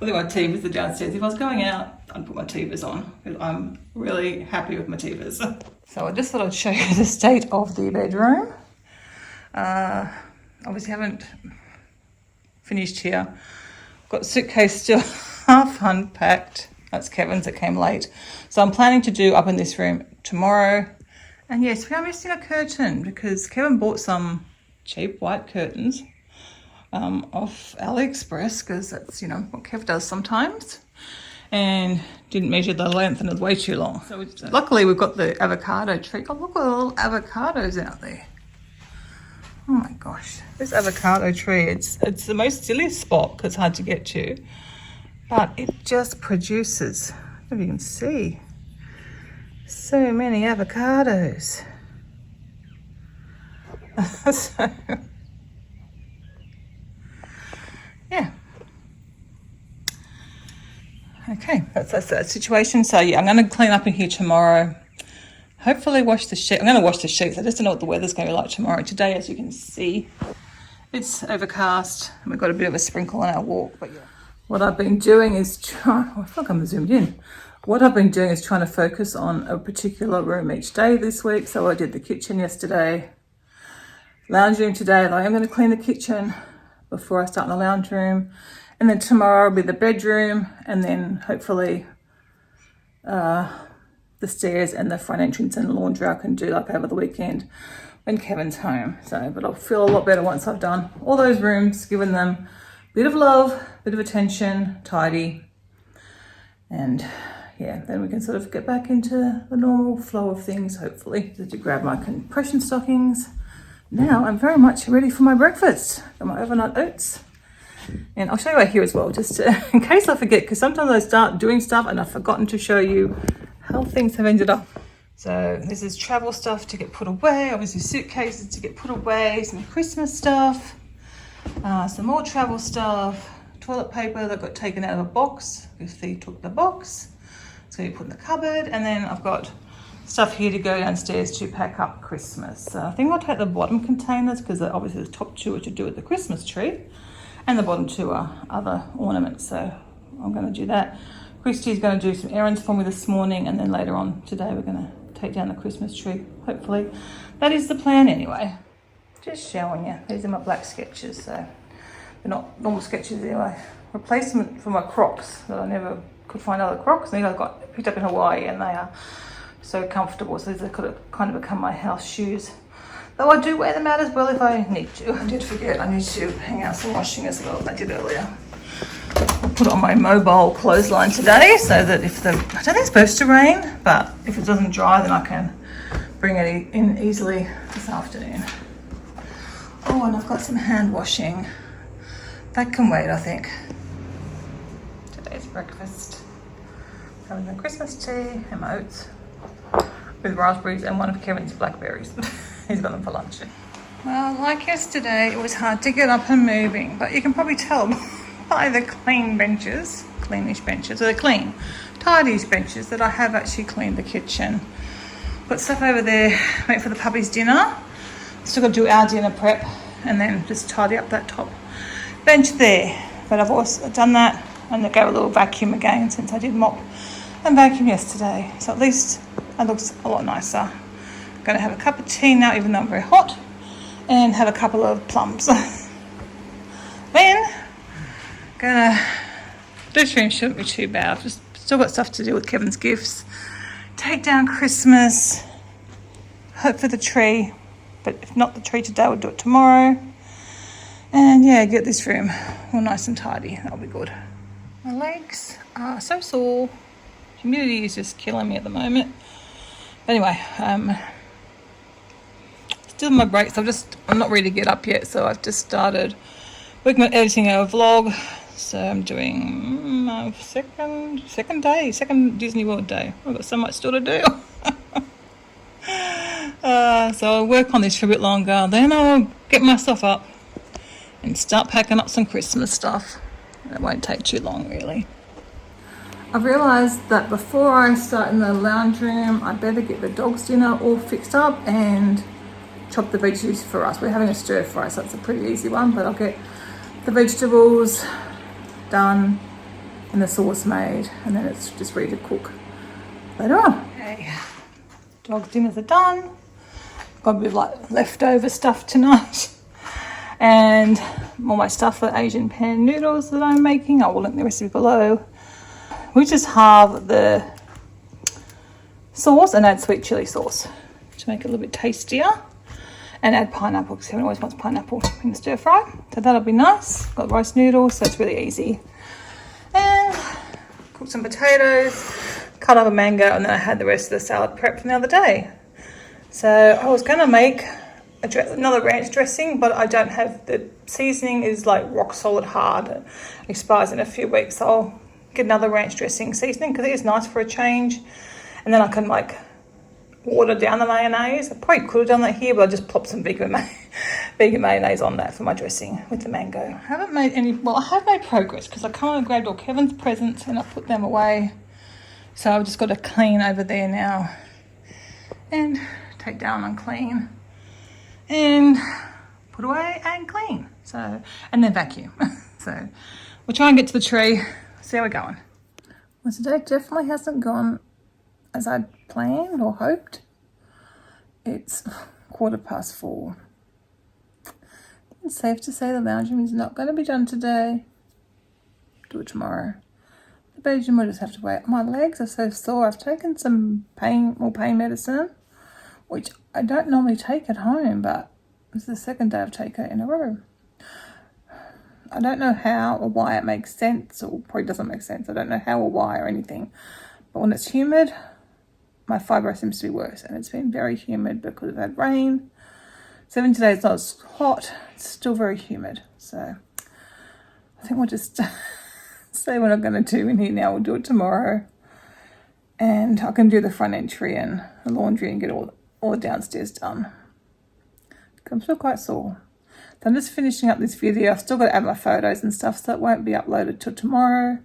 I think my Tevas are downstairs. If I was going out, I'd put my Tevas on because I'm really happy with my Tevas. So I just thought I'd show you the state of the bedroom. Obviously haven't finished here. Got the suitcase still half unpacked. That's Kevin's that came late. So I'm planning to do up in this room tomorrow. And yes, we are missing a curtain because Kevin bought some cheap white curtains off AliExpress because that's, what Kev does sometimes, and didn't measure the length and it was way too long. So luckily we've got the avocado tree. Oh, look at all the avocados out there. Oh my gosh, this avocado tree, it's the most silliest spot because it's hard to get to, but it just produces, I don't know if you can see, so many avocados. So, yeah. Okay, that's that situation. So yeah, I'm going to clean up in here tomorrow. Hopefully wash the sheets. I'm going to wash the sheets. I just don't know what the weather's going to be like tomorrow. Today, as you can see, it's overcast and we've got a bit of a sprinkle on our walk. But yeah, what I've been doing is I feel like I'm zoomed in. What I've been doing is trying to focus on a particular room each day this week. So I did the kitchen yesterday, lounge room today. I'm going to clean the kitchen before I start in the lounge room, and then tomorrow will be the bedroom, and then hopefully the stairs and the front entrance and the laundry I can do like over the weekend when Kevin's home. So, but I'll feel a lot better once I've done all those rooms, given them a bit of love, a bit of attention, tidy, and yeah, then we can sort of get back into the normal flow of things, hopefully. Just to grab my compression stockings. Now I'm very much ready for my breakfast. Got my overnight oats. And I'll show you right here as well, just in case I forget, because sometimes I start doing stuff and I've forgotten to show you how things have ended up. So this is travel stuff to get put away, obviously suitcases to get put away, some Christmas stuff, some more travel stuff, toilet paper that got taken out of a box because they took the box. So you put in the cupboard, and then I've got stuff here to go downstairs to pack up Christmas. So I think I'll take the bottom containers because obviously the top two are to do with the Christmas tree and the bottom two are other ornaments. So I'm going to do that. Christy's going to do some errands for me this morning, and then later on today we're going to take down the Christmas tree, hopefully. That is the plan anyway. Just showing you. These are my black Skechers, so they're not normal Skechers anyway. Replacement for my Crocs that I never could find other Crocs, and these I got picked up in Hawaii, and they are so comfortable. So these could have kind of become my house shoes. Though I do wear them out as well if I need to. I did forget I need to hang out some washing as well, I did earlier. I'll put it on my mobile clothesline today so that if I don't think it's supposed to rain, but if it doesn't dry, then I can bring it in easily this afternoon. Oh, and I've got some hand washing. That can wait, I think. Today's breakfast. Having the Christmas tea and my oats with raspberries and one of Kevin's blackberries. He's got them for lunch. Well, like yesterday, it was hard to get up and moving, but you can probably tell by the cleanish benches, or the clean, tidy benches, that I have actually cleaned the kitchen. Put stuff over there, wait for the puppy's dinner. Still got to do our dinner prep, and then just tidy up that top bench there. But I've also done that, and I gave a little vacuum again since I did mop and vacuum yesterday. So at least it looks a lot nicer. I'm going to have a cup of tea now, even though I'm very hot, and have a couple of plums. Then, this room shouldn't be too bad. I've just still got stuff to do with Kevin's gifts. Take down Christmas. Hope for the tree. But if not the tree today, we'll do it tomorrow. And yeah, get this room all nice and tidy. That'll be good. My legs are so sore. Humidity is just killing me at the moment. But anyway, still my breaks. I'm not ready to get up yet, so I've just started working on editing our vlog. So I'm doing my second Disney World day. I've got so much still to do. So I'll work on this for a bit longer, then I'll get myself up and start packing up some Christmas stuff. It won't take too long, really. I've realised that before I start in the lounge room, I better get the dog's dinner all fixed up and chop the veggies for us. We're having a stir fry, so it's a pretty easy one, but I'll get the vegetables done and the sauce made, and then it's just ready to cook later on. Okay, dog's dinners are done. Got a bit of like leftover stuff tonight. And all my stuff for Asian pan noodles that I'm making. I will link the recipe below. We just halve the sauce and add sweet chili sauce to make it a little bit tastier. And add pineapple, because everyone always wants pineapple in the stir fry. So that'll be nice. Got rice noodles, so it's really easy. And cook some potatoes, cut up a mango, and then I had the rest of the salad prep from the other day. So I was going to make another ranch dressing, but I don't have the seasoning. Is like rock solid hard. It expires in a few weeks. So I'll get another ranch dressing seasoning because it is nice for a change. And then I can like water down the mayonnaise. I probably could have done that here, but I just plopped some vegan mayonnaise on that for my dressing with the mango. I haven't made any, well, I have made progress because I kind of grabbed all Kevin's presents and I put them away. So I've just got to clean over there now and take down and clean and put away and clean. So, and then vacuum. So we'll try and get to the tree, see how we're going. Well, today definitely hasn't gone as I'd planned or hoped. It's 4:15. It's safe to say the lounge room is not going to be done today. Do it tomorrow. The bedroom will just have to wait. My legs are so sore. I've taken some more pain medicine, which I don't normally take at home, but this is the second day I've taken it in a row. I don't know how or why it makes sense, or probably doesn't make sense. I don't know how or why or anything. But when it's humid, my fibro seems to be worse, and it's been very humid because we've had rain. 7 today is not as hot, it's still very humid. So I think we'll just say what I'm going to do in here now. We'll do it tomorrow. And I can do the front entry and the laundry and get all the downstairs done. I'm still quite sore. So I'm just finishing up this video. I've still got to add my photos and stuff, so it won't be uploaded till tomorrow.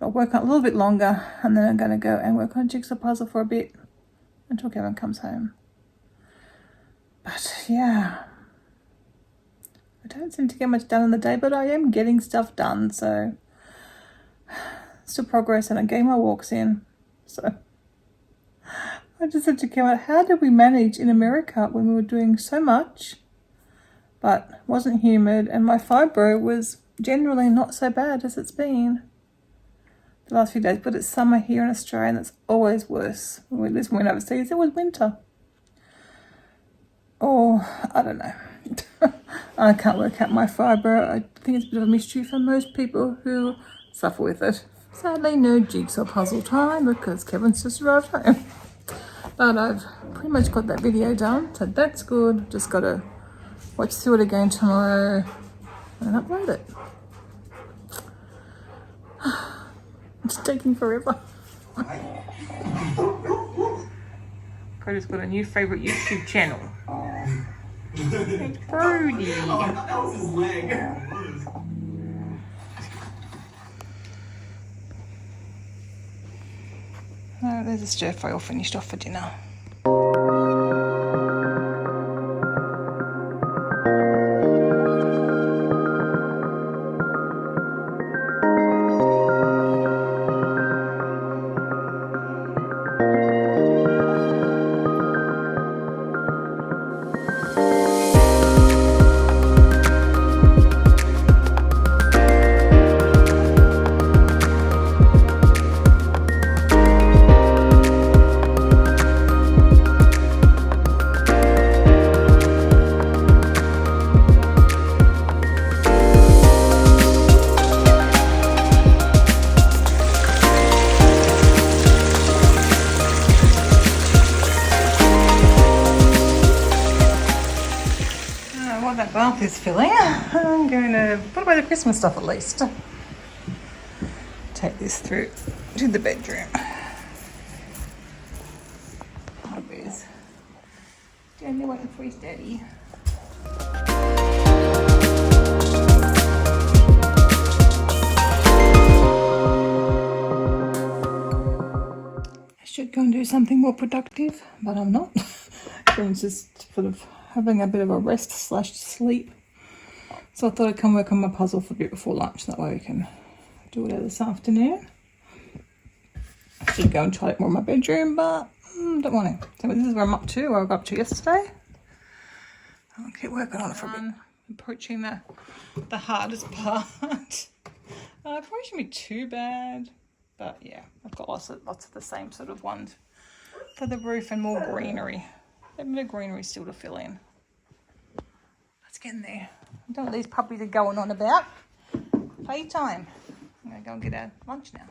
I'll work on it a little bit longer, and then I'm going to go and work on a jigsaw puzzle for a bit until Kevin comes home. But yeah, I don't seem to get much done in the day, but I am getting stuff done, so still progress, and I'm getting my walks in. So I just said to Kevin, how did we manage in America when we were doing so much, but wasn't humid, and my fibro was generally not so bad as it's been the last few days, but it's summer here in Australia and it's always worse. When we went overseas, it was winter. Or, I don't know. I can't work out my fibro. I think it's a bit of a mystery for most people who suffer with it. Sadly, no jigsaw puzzle time because Kevin's just arrived home. But I've pretty much got that video done, so that's good. Just got to watch through it again tomorrow and upload it. It's taking forever. Cody's got a new favourite YouTube channel. Brody. That was his leg. Oh, there's a stir fry all finished off for dinner. That bath is filling. I'm going to put away the Christmas stuff at least. Take this through to the bedroom. Hi, Biz. Danny waiting for his daddy. I should go and do something more productive, but I'm not. I'm just sort of having a bit of a rest / sleep. So I thought I'd come work on my puzzle for a bit before lunch. That way we can do it this afternoon. I should go and try it more in my bedroom, but don't want to. So this is where I'm up to, where I got up to yesterday. I'll keep working on it for a bit. Approaching the hardest part. It probably shouldn't be too bad, but yeah, I've got lots of the same sort of ones for the roof and more greenery. A bit of greenery still to fill in. Let's get in there. I don't know what these puppies are going on about. Playtime. I'm going to go and get our lunch now.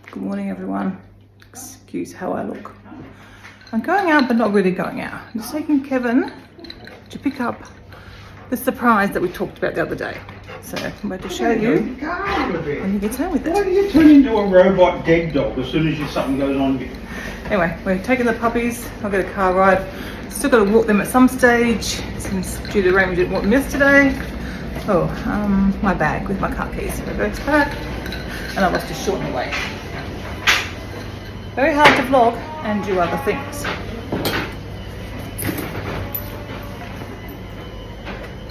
Good morning, everyone. Excuse how I look. I'm going out, but not really going out. I'm just taking Kevin to pick up the surprise that we talked about the other day. So I'm about to show you when he gets home with it. Why do you turn into a robot dead dog as soon as something goes on here? Anyway, we're taking the puppies. I'll get a car ride. Still got to walk them at some stage since due to rain we didn't walk them yesterday. Oh, my bag with my car keys. My bag's back. And I lost a short way. Very hard to vlog and do other things.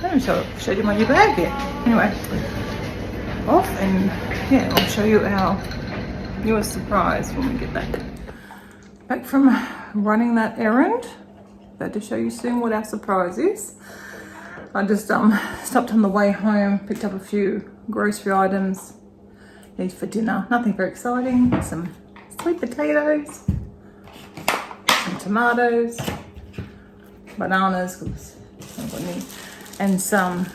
I haven't showed you my new bag yet. Anyway, off and yeah, I'll show you our newest surprise when we get back. Back from running that errand. About to show you soon what our surprise is. I just stopped on the way home, picked up a few grocery items need for dinner. Nothing very exciting. Some sweet potatoes, some tomatoes, bananas, because I haven't got any, and some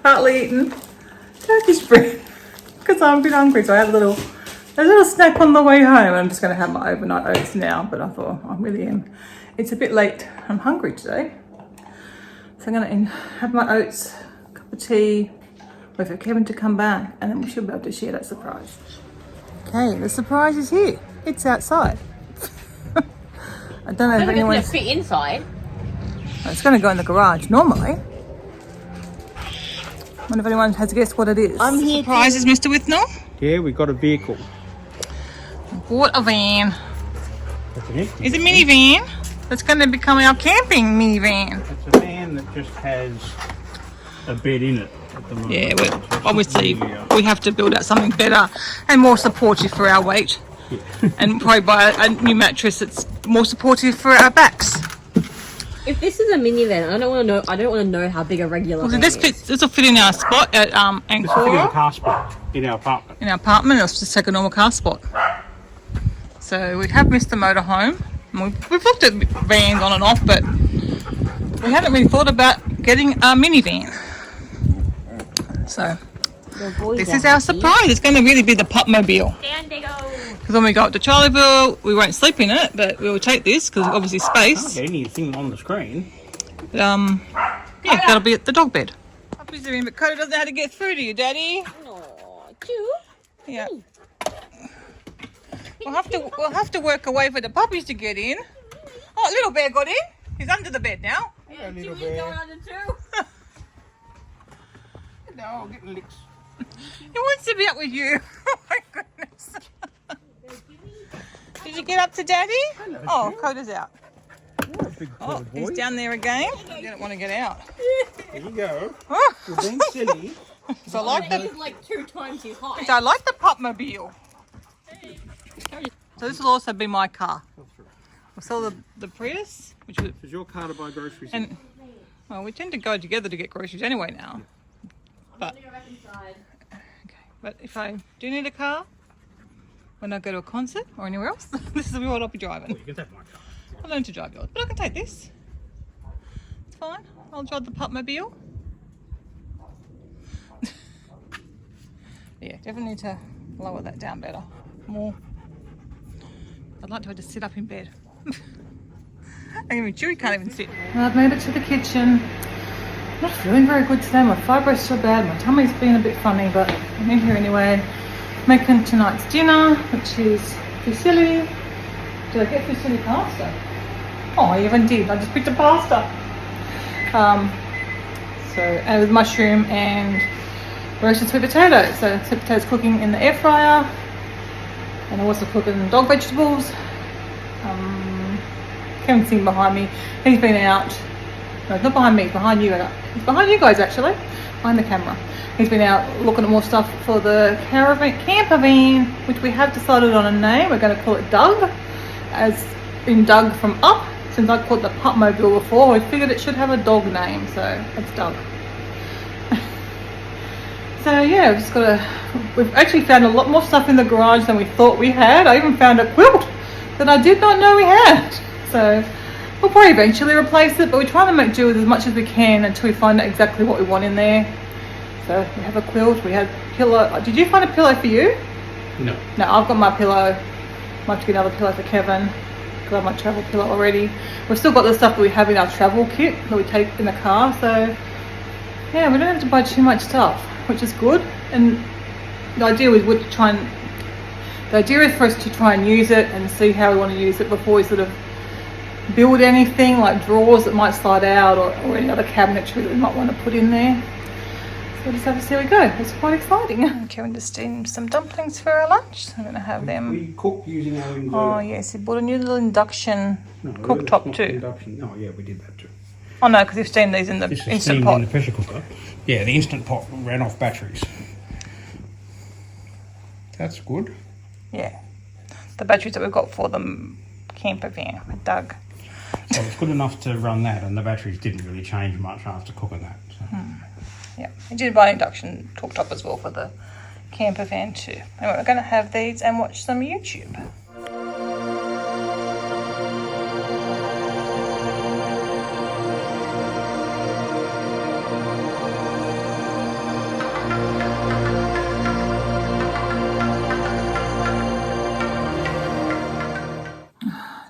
partly eaten Turkish bread because I'm a bit hungry. So I had a little snack on the way home. I'm just going to have my overnight oats now, but I thought I really am. It's a bit late. I'm hungry today. So I'm going to have my oats, cup of tea, wait for Kevin to come back, and then we should be able to share that surprise. Okay, the surprise is here. It's outside. I don't know if anyone's... fit inside. It's going to go in the garage normally. I wonder if anyone has guessed what it is. I'm here. Surprises, Mr. Withnell? Yeah, we got a vehicle. Bought a van. That's an empty It's a van. minivan. That's going to become our camping minivan. It's a van that just has a bed in it at the moment. Yeah, So it's obviously really, we have to build out something better and more supportive for our weight. yeah. And probably buy a new mattress that's more supportive for our backs. If this is a minivan, I don't want to know how big a regular Well, van this will fit in our spot at This will fit in a Ancora. car spot in our apartment. In our apartment, it'll just take a normal car spot. So we have missed the motorhome. And we've looked at vans on and off, but we haven't really thought about getting a minivan. So this is our surprise. It's going to really be the Pupmobile. Because when we go up to Charlieville, we won't sleep in it, but we will take this because obviously space. Get anything on the screen. Yeah, that'll be at the dog bed. Puppies are in, but Coda doesn't know how to get through to you, Daddy. No. Two. Yeah. We'll have to work away for the puppies to get in. Oh, little bear got in. He's under the bed now. Yeah, little Chewy's bear. going under too. No, getting licks. He wants to be up with you. Oh my goodness. Did you get up to Daddy? Oh, Coda's out. You're a big Oh, boy. he's down there again. He didn't want to get out. There you go. Oh. You're being silly. So I like the He's like 2 times his height. So I like the Pupmobile. So this will also be my car. We'll sell the Prius, which was, Is your car to buy groceries in? and well, we tend to go together to get groceries anyway now. But Go back inside. okay, but if I do need a car when I go to a concert or anywhere else, this is what I'll be driving. You can take my car. I learned to drive yours, but I can take this. It's fine. I'll drive the Pupmobile. Yeah, definitely need to lower that down better. More. I'd like to just sit up in bed. I mean, Chewy can't even sit. I've made it to the kitchen. Not feeling very good today. My fibro's so bad. My tummy's been a bit funny, but I'm in here anyway. Making tonight's dinner, which is fusilli. Did I get fusilli pasta? Oh, I even did. I just picked a pasta. And with mushroom and roasted sweet potatoes. So sweet potatoes cooking in the air fryer. And I'm also cooking dog vegetables. Kevin's sitting behind me. He's been out. No, it's not behind me, it's behind you. It's behind you guys actually. Behind the camera. He's been out looking at more stuff for the camper van, which we have decided on a name. We're going to call it Doug, as in Doug from Up. Since I called it the Pupmobile before, we figured it should have a dog name, so it's Doug. So yeah, we've actually found a lot more stuff in the garage than we thought we had. I even found a quilt that I did not know we had. So we'll probably eventually replace it, but we're trying to make do with as much as we can until we find out exactly what we want in there. So we have a quilt, we have a pillow. Did you find a pillow for you? No. No, I've got my pillow. Might have to get another pillow for Kevin. I have my travel pillow already. We've still got the stuff that we have in our travel kit that we take in the car. So yeah, we don't have to buy too much stuff, which is good. And the idea is for us to try and use it and see how we want to use it before we sort of build anything like drawers that might slide out or any other cabinetry that we might want to put in there. So we'll just have to see how we go. It's quite exciting. Kevin just steamed some dumplings for our lunch. I'm going to have them. We cook using our inverter. Oh yes, he bought a new little induction cooktop too. Induction. Oh yeah, we did that too. Oh no, because you've steamed these in the This is Instant steamed Pot. in the pressure cooker. Yeah, the Instant Pot ran off batteries. That's good. Yeah, the batteries that we've got for the camper van with Doug. Well, it's good enough to run that, and the batteries didn't really change much after cooking that. So. Yeah, I did buy an induction cooktop as well for the camper van too. Anyway, we're going to have these and watch some YouTube.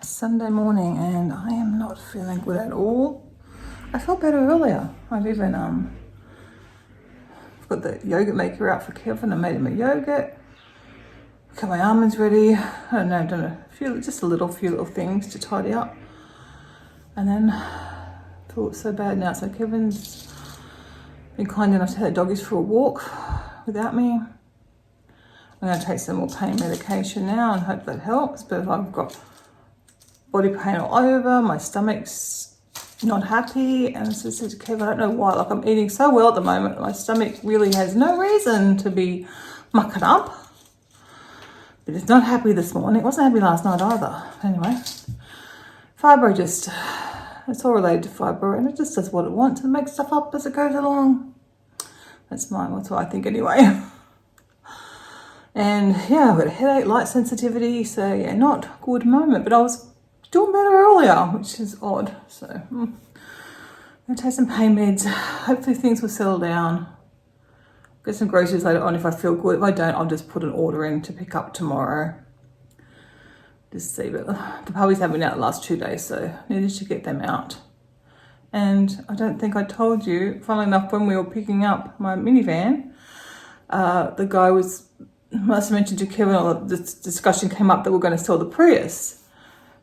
Sunday morning and I am not feeling good at all. I felt better earlier. I've even got the yogurt maker out for Kevin. I made him a yogurt. Got my almonds ready. I don't know, I've done a few little things to tidy up. And then I feel so bad now. So Kevin's been kind enough to take the doggies for a walk without me. I'm going to take some more pain medication now and hope that helps. But I've got body pain all over, my stomach's not happy, and so I said to Kev, I don't know why, like I'm eating so well at the moment, my stomach really has no reason to be mucking up, but it's not happy this morning. It wasn't happy last night either. Anyway, fibro it's all related to fibro, and it just does what it wants and makes stuff up as it goes along. That's what I think anyway. And yeah, I've got a headache, light sensitivity, so yeah, not good moment, but I was doing better earlier, which is odd. So I'm going to take some pain meds. Hopefully things will settle down. Get some groceries later on if I feel good. If I don't, I'll just put an order in to pick up tomorrow. Just see, but the puppies have been out the last 2 days, so I needed to get them out. And I don't think I told you, funnily enough, when we were picking up my minivan, the guy must have mentioned to Kevin, or this discussion came up that we're going to sell the Prius.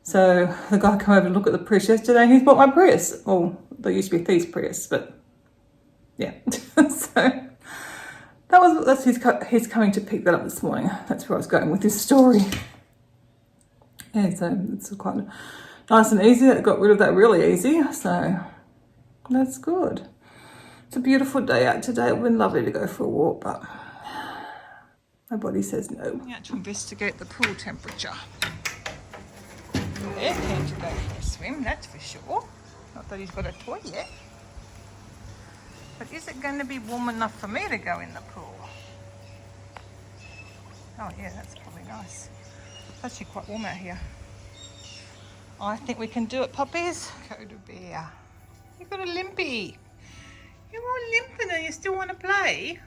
So the guy came over to look at the Prius yesterday and he's bought my Prius. Well, there used to be Thief's Prius, but yeah. So he's coming to pick that up this morning. That's where I was going with this story. Yeah, so it's quite nice and easy. I got rid of that really easy, so that's good. It's a beautiful day out today. It would have been lovely to go for a walk, but my body says no. I'm out to investigate the pool temperature. They're keen to go for a swim, that's for sure. Not that he's got a toy yet. But is it going to be warm enough for me to go in the pool? Oh yeah, that's probably nice. It's actually quite warm out here. I think we can do it, puppies. Go to bear. You've got a limpy. You're all limping and you still want to play?